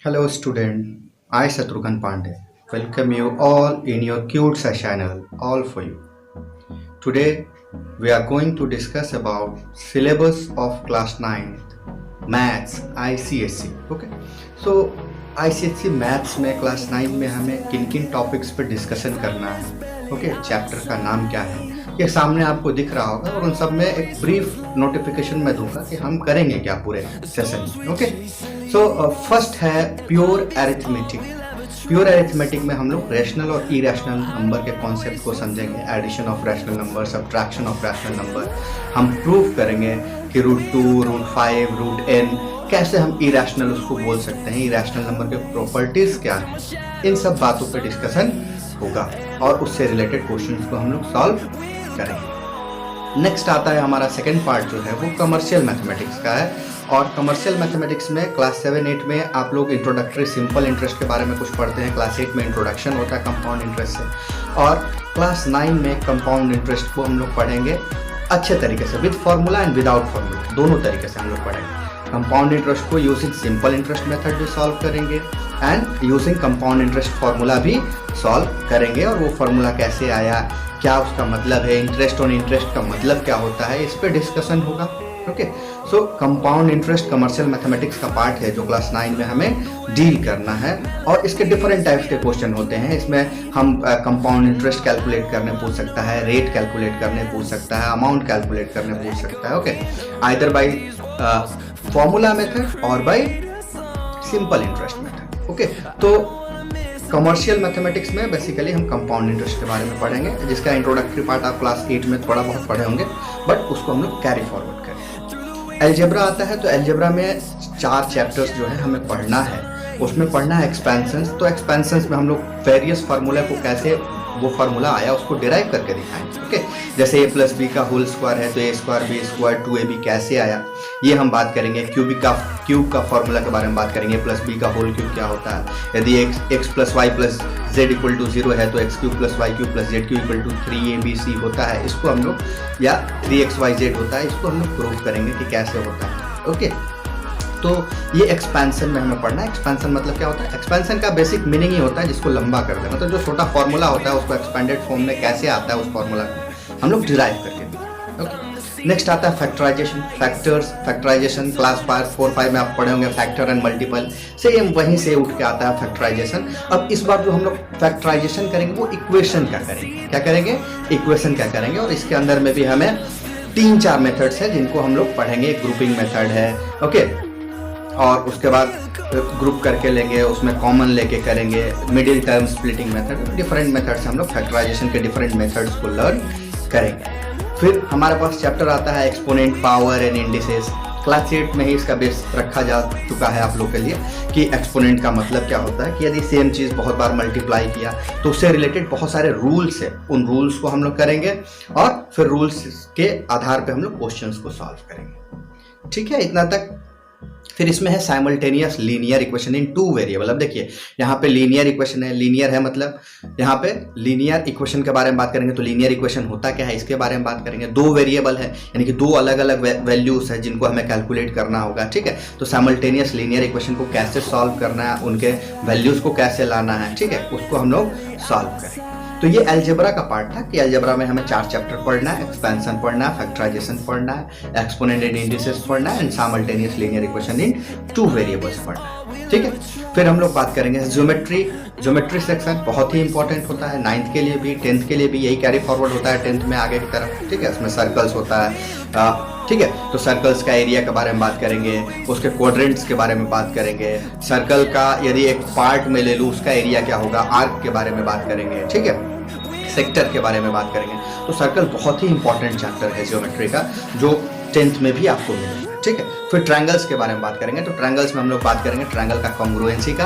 Hello student, I Shatrughan Pandey. Welcome you all in your cute channel, all for you. Today we are going to discuss about syllabus of class 9 maths ICSE. Okay, so ICSE maths में class 9 में हमें किन किन topics पर discussion करना है। Okay, chapter का नाम क्या है ये सामने आपको दिख रहा होगा और उन सब में एक ब्रीफ नोटिफिकेशन मैं दूंगा कि हम करेंगे क्या पूरे सेशन में। ओके, सो फर्स्ट है प्योर एरिथमेटिक। प्योर एरिथमेटिक में हम लोग रैशनल और इरेशनल नंबर के कॉन्सेप्ट को समझेंगे। Addition of rational number, subtraction of rational number हम प्रूव करेंगे कि √2, √5, √n कैसे हम इरेशनल उसको बोल सकते हैं, इरेशनल नंबर के प्रॉपर्टीज क्या हैं, इन सब बातों पे डिस्कशन होगा और उससे रिलेटेड क्वेश्चंस को हम लोग सॉल्व करेंगे। नेक्स्ट आता है हमारा सेकेंड पार्ट जो है वो कमर्शियल मैथमेटिक्स का है। और कमर्शियल मैथमेटिक्स में क्लास 7-8 में आप लोग इंट्रोडक्टरी सिंपल इंटरेस्ट के बारे में कुछ पढ़ते हैं। क्लास 8 में इंट्रोडक्शन होता है कंपाउंड इंटरेस्ट से, और क्लास 9 में कंपाउंड इंटरेस्ट को हम लोग पढ़ेंगे अच्छे तरीके से, with formula and without formula, दोनों तरीके से हम लोग पढ़ेंगे। कंपाउंड इंटरेस्ट को यूजिंग सिंपल इंटरेस्ट मेथड भी सॉल्व करेंगे and using compound interest formula भी सॉल्व करेंगे। और वो फार्मूला कैसे आया, क्या उसका मतलब है, इंटरेस्ट ऑन इंटरेस्ट का मतलब क्या होता है, इस पर डिस्कशन होगा। ओके, सो कंपाउंड इंटरेस्ट कमर्शियल मैथमेटिक्स का पार्ट है जो क्लास 9 में हमें डील करना है। और इसके डिफरेंट टाइप्स के क्वेश्चन होते हैं। इसमें हम कंपाउंड इंटरेस्ट कैलकुलेट करने पूछ सकता है, रेट कैलकुलेट करने पूछ सकता है, अमाउंट कैलकुलेट करने पूछ सकता है। Okay, either by formula method और by simple interest method. Okay, तो कमर्शियल मैथमेटिक्स में बेसिकली हम कंपाउंड इंटरेस्ट के बारे में पढ़ेंगे, जिसका इंट्रोडक्टरी पार्ट आप क्लास 8 में थोड़ा बहुत पढ़े होंगे, बट उसको हम लोग कैरी फॉरवर्ड करेंगे। अलजेब्रा आता है, तो अलजेब्रा में 4 चैप्टर्स जो है हमें पढ़ना है। उसमें पढ़ना है एक्सपेंशंस। तो एक्सपेंशंस में हम लोग वेरियस फार्मूला को कैसे वो फार्मूला आया उसको डिराइव करके दिखाएंगे। ओके, जैसे a+b का होल स्क्वायर है तो a² b² 2ab कैसे आया, ये हम बात करेंगे। क्यूब का फार्मूला के बारे में बात करेंगे। +b का होल क्यूब क्या होता है। यदि x + y + z = 0 है तो x³ + y³ + z³ = 3abc होता है, इसको हम लोग, या 3xyz होता है, इसको हम लोग प्रूव करेंगे कि कैसे होता है। ओके, तो ये एक्सपेंशन में हमें पढ़ना है। एक्सपेंशन मतलब क्या होता है, एक्सपेंशन का बेसिक मीनिंग ही होता है जिसको लंबा कर देना। मतलब जो छोटा फॉर्मूला होता है उसको एक्सपेंडेड फॉर्म में कैसे आता है, उस फॉर्मूला को हम लोग डिराइव करके। ओके, नेक्स्ट आता है फैक्टराइजेशन। फैक्टराइजेशन क्लास 4-5 में आप पढ़े होंगे, फैक्टर एंड मल्टीपल, सेम वहीं से उठ के आता है फैक्टराइजेशन। अब इस बार जो हम लोग फैक्टराइजेशन करेंगे वो इक्वेशन का करेंगे। क्या करेंगे, इक्वेशन का करेंगे। और इसके अंदर में भी हमें 3-4 मेथड्स हैं जिनको हम लोग पढ़ेंगे। ग्रुपिंग मेथड है, ओके, और उसके बाद ग्रुप करके लेंगे, उसमें कॉमन लेके करेंगे, middle term splitting method, different methods हम लोग फैक्टराइजेशन के डिफरेंट मेथड्स को लर्न करेंगे। फिर हमारे पास चैप्टर आता है exponent, power and indices. Class 8 में ही इसका बेस रखा जा चुका है आप लोग के लिए कि एक्सपोनेंट का मतलब क्या होता है, कि यदि सेम चीज़ बहुत बार मल्टीप्लाई किया तो उससे रिलेटेड बहुत सारे रूल्स है, उन रूल्स को हम लोग करेंगे और फिर रूल्स के आधार पर हम लोग क्वेश्चंस को सॉल्व करेंगे। ठीक है, इतना तक। फिर इसमें है simultaneous linear equation in 2 variable. अब देखिए यहाँ पे लीनियर इक्वेशन है, लीनियर है मतलब यहाँ पे लीनियर इक्वेशन के बारे में बात करेंगे। तो लीनियर इक्वेशन होता क्या है इसके बारे में बात करेंगे। 2 वेरिएबल है, यानी कि 2 अलग अलग वैल्यूज है जिनको हमें कैलकुलेट करना होगा। ठीक है, तो साइमल्टेनियस लीनियर इक्वेशन को कैसे सॉल्व करना है, उनके वैल्यूज को कैसे लाना है, ठीक है, उसको हम लोग सॉल्व करेंगे। तो ये अलजेब्रा का पार्ट था कि अलजेब्रा में हमें 4 चैप्टर पढ़ना है। एक्सपेंशन पढ़ना है, फैक्टराइजेशन पढ़ना है, एक्सपोनेंट एंड इंडिसेस पढ़ना है, and simultaneous linear equation in 2 variables पढ़ना है। ठीक है, फिर हम लोग बात करेंगे ज्योमेट्री। ज्योमेट्री सेक्शन बहुत ही इंपॉर्टेंट होता है, 9th के लिए भी 10th के लिए भी, यही कैरी फॉरवर्ड होता है 10th में आगे की तरफ। ठीक है, इसमें सर्कल्स होता है। ठीक है, तो सर्कल्स का एरिया के बारे में बात करेंगे, उसके क्वाड्रेंट्स के बारे में बात करेंगे। सर्कल का यदि एक पार्ट में ले लूँ उसका एरिया क्या होगा, आर्क के बारे में बात करेंगे। ठीक है, सेक्टर के बारे में बात करेंगे। तो सर्कल बहुत ही इंपॉर्टेंट चैप्टर है ज्योमेट्री का, जो 10th में भी आपको मिलेगा। ठीक है, फिर ट्रायंगल्स के बारे में बात करेंगे। तो ट्रायंगल्स में हम लोग बात करेंगे ट्रायंगल का कॉन्ग्रुएंसी का।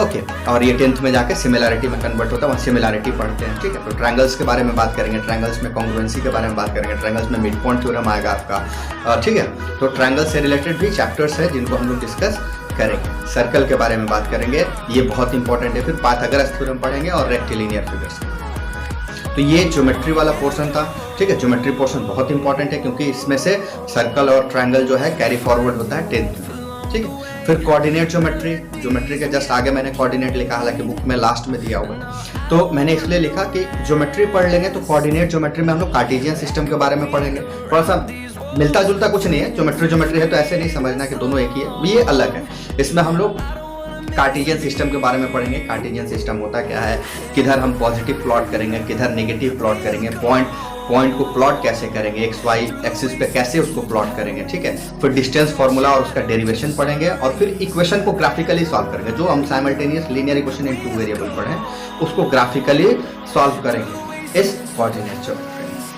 ओके, और ये 10th में जाके सिमिलैरिटी में कन्वर्ट होता है, वहाँ सिमिलैरिटी पढ़ते हैं। ठीक है, तो ट्रायंगल्स के बारे में बात करेंगे, ट्रायंगल्स में कॉन्ग्रुएंसी के बारे में बात करेंगे, ट्रायंगल्स में मिड पॉइंट थ्योरम आएगा आपका। ठीक है, तो ट्रायंगल से रिलेटेड भी चैप्टर्स है जिनको हम लोग डिस्कस करेंगे। सर्कल के बारे में बात करेंगे, ये बहुत इंपॉर्टेंट है। फिर पाइथागोरस थ्योरम पढ़ेंगे और रेक्टिलिनियर फिगर्स। तो ये ज्योमेट्री वाला पोर्शन था। ठीक है, ज्योमेट्री पोर्शन बहुत इंपॉर्टेंट है क्योंकि इसमें से सर्कल और ट्रायंगल जो है कैरी फॉरवर्ड होता है 10th में। ठीक है। फिर कोऑर्डिनेट ज्योमेट्री, ज्योमेट्री के जस्ट आगे मैंने कोऑर्डिनेट लिखा, हालांकि बुक में लास्ट में दिया हुआ है, तो मैंने इसलिए लिखा कि ज्योमेट्री पढ़ लेंगे तो कोऑर्डिनेट ज्योमेट्री में हम लोग कार्टेशियन सिस्टम के बारे में पढ़ेंगे। थोड़ा सा मिलता जुलता कुछ नहीं है, ज्योमेट्री ज्योमेट्री है तो ऐसे नहीं समझना कि दोनों एक ही है, ये अलग है। इसमें हम लोग कार्टेशियन सिस्टम के बारे में पढ़ेंगे। कार्टेशियन सिस्टम होता क्या है, किधर हम पॉजिटिव प्लॉट करेंगे, किधर नेगेटिव प्लॉट करेंगे, पॉइंट को प्लॉट कैसे करेंगे, एक्स वाई एक्सिस पे कैसे उसको प्लॉट करेंगे, ठीक है। फिर डिस्टेंस फार्मूला और उसका डेरिवेशन पढ़ेंगे, और फिर इक्वेशन को ग्राफिकली सॉल्व करेंगे। जो हम simultaneous linear equation in 2 variable पढ़े उसको ग्राफिकली सॉल्व करेंगे इस कोऑर्डिनेट ज्योमेट्री,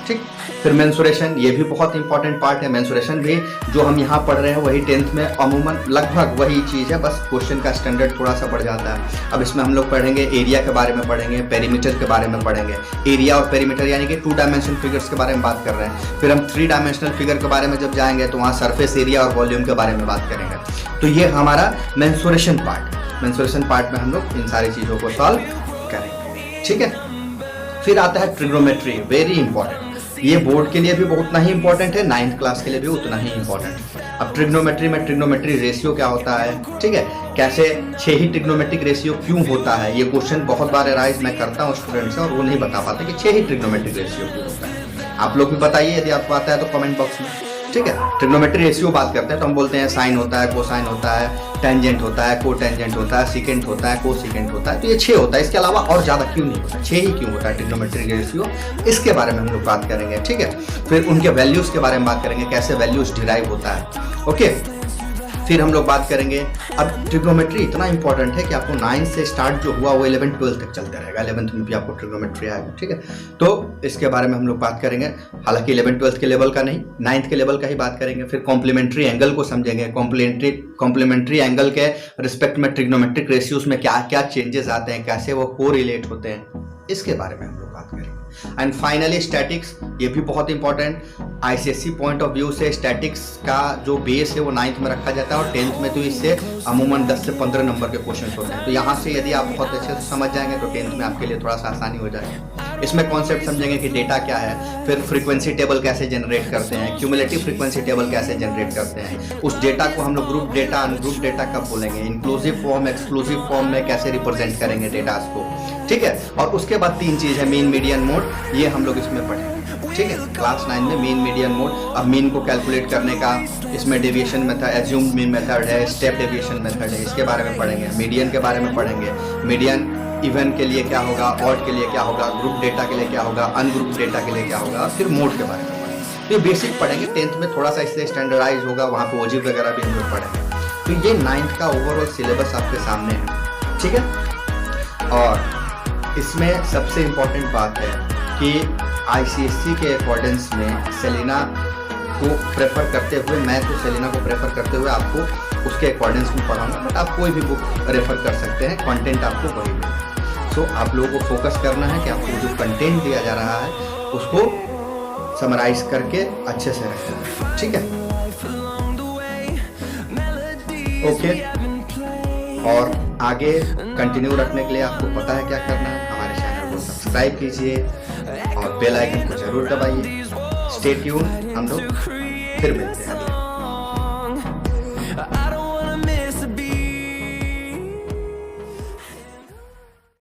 ठीक। फिर मेंसुरेशन, ये भी बहुत इंपॉर्टेंट पार्ट है। मेंसुरेशन भी जो हम यहाँ पढ़ रहे हैं वही 10th में अमूमन लगभग वही चीज़ है, बस क्वेश्चन का स्टैंडर्ड थोड़ा सा बढ़ जाता है। अब इसमें हम लोग पढ़ेंगे एरिया के बारे में पढ़ेंगे, पेरीमीटर के बारे में पढ़ेंगे। एरिया और पेरीमीटर यानी कि 2 डायमेंशनल फिगर्स के बारे में बात कर रहे हैं। फिर हम 3 डायमेंशनल फिगर के बारे में जब जाएंगे तो वहाँ सरफेस एरिया और वॉल्यूम के बारे में बात करेंगे। तो ये हमारा मेंसुरेशन पार्ट। मेंसुरेशन पार्ट में हम लोग इन सारी चीज़ों को सॉल्व करेंगे, ठीक है। फिर आता है ट्रिग्नोमेट्री, वेरी इंपॉर्टेंट। ये बोर्ड के लिए भी उतना ही इंपॉर्टेंट है, 9th क्लास के लिए भी उतना ही इंपॉर्टेंट है। अब ट्रिग्नोमेट्री में ट्रिग्नोमेट्री रेशियो क्या होता है, ठीक है, कैसे 6 ही ट्रिग्नोमेट्रिक रेशियो क्यों होता है, ये क्वेश्चन बहुत बार राइज मैं करता हूँ स्टूडेंट से और वो नहीं बता पाते कि 6 ही ट्रिग्नोमेट्रिक रेशियो क्यों होता है। आप लोग भी बताइए यदि आपको आता है तो कमेंट बॉक्स में, ठीक है। ट्रिग्नोमेट्री रेशियो बात करते हैं तो हम बोलते हैं साइन होता है, कोसाइन होता है, टेंजेंट होता है, कोटेंजेंट होता है, सीकेंट होता है, कोसिकेंट होता है, तो ये 6 होता है। इसके अलावा और ज़्यादा क्यों नहीं होता, 6 ही क्यों होता है ट्रिग्नोमेट्रिक रेशियो, इसके बारे में हम लोग बात करेंगे, ठीक है। फिर उनके वैल्यूज़ के बारे में बात करेंगे, कैसे वैल्यूज़ डिराइव होता है, ओके। फिर हम लोग बात करेंगे, अब ट्रिग्नोमेट्री इतना इंपॉर्टेंट है कि आपको 9th से स्टार्ट जो हुआ वो 11th 12th तक चलता रहेगा। 11th में भी आपको ट्रिग्नोमेट्री आएगा, ठीक है। तो इसके बारे में हम लोग बात करेंगे, हालांकि 11th 12th के लेवल का नहीं, 9th के लेवल का ही बात करेंगे। फिर कॉम्प्लीमेंट्री एंगल को समझेंगे, कॉम्प्लीमेंट्री एंगल के रिस्पेक्ट में ट्रिग्नोमेट्रिक रेशियोज में क्या क्या चेंजेस आते हैं, कैसे वो कोरिलेट होते हैं, इसके बारे में हम लोग बात करेंगे। एंड फाइनली स्टैटिक्स, ये भी बहुत important. ICSE point of view से स्टैटिक्स का जो बेस है वो 9th में रखा जाता है और 10th में तो इससे अमूमन 10 से 15 नंबर के क्वेश्चन होते हैं। तो यहाँ से यदि आप बहुत अच्छे से समझ जाएंगे तो 10th में आपके लिए थोड़ा सा आसानी हो जाएगी। इसमें कॉन्सेप्ट समझेंगे कि डेटा क्या है, फिर फ्रीक्वेंसी टेबल कैसे जनरेट करते हैं, क्यूमुलेटिव फ्रीक्वेंसी टेबल कैसे जनरेट करते हैं, उस डेटा को हम लोग ग्रुप डेटा अनग्रुप डेटा कब बोलेंगे, इंक्लूसिव फॉर्म एक्सक्लूसिव फॉर्म में कैसे रिप्रेजेंट करेंगे डेटा को, ठीक है। और उसके बाद 3 चीज़ है, मीन मीडियन मोड, ये हम लोग इसमें पढ़ेंगे, ठीक है। क्लास 9 में मीन मीडियन मोड, अब मीन को कैलकुलेट करने का इसमें deviation method, assumed mean method है, स्टेप डेविएशन मेथड है, इसके बारे में पढ़ेंगे। मीडियन के बारे में पढ़ेंगे, मीडियन इवन के लिए क्या होगा, ऑड के लिए क्या होगा, ग्रुप डेटा के लिए क्या होगा, अनग्रुप डेटा के लिए क्या होगा, फिर मोड के बारे में पढ़ेंगे। तो ये बेसिक पढ़ेंगे, 10th में थोड़ा सा इससे स्टैंडर्डाइज होगा, वहाँ पे ओजिव वगैरह भी हम लोग पढ़ेंगे। तो ये 9th का ओवरऑल सिलेबस आपके सामने है, ठीक है। और इसमें सबसे इम्पॉर्टेंट बात है कि आईसीएसई के अकॉर्डेंस में सेलिना को प्रेफर करते हुए, मैं तो सेलिना को प्रेफर करते हुए आपको उसके अकॉर्डेंस में पढ़ाऊंगा, बट आप कोई भी बुक रेफर कर सकते हैं, कंटेंट आपको वही मिलेगा। सो आप लोगों को फोकस करना है कि आपको जो कंटेंट दिया जा रहा है उसको समराइज करके अच्छे से रखें, ठीक है, ओके। और आगे कंटिन्यू रखने के लिए आपको पता है क्या करना है, हमारे चैनल को सब्सक्राइब कीजिए और बेल आइकन को जरूर दबाइए। स्टे ट्यून, हम लोग फिर मिलते हैं।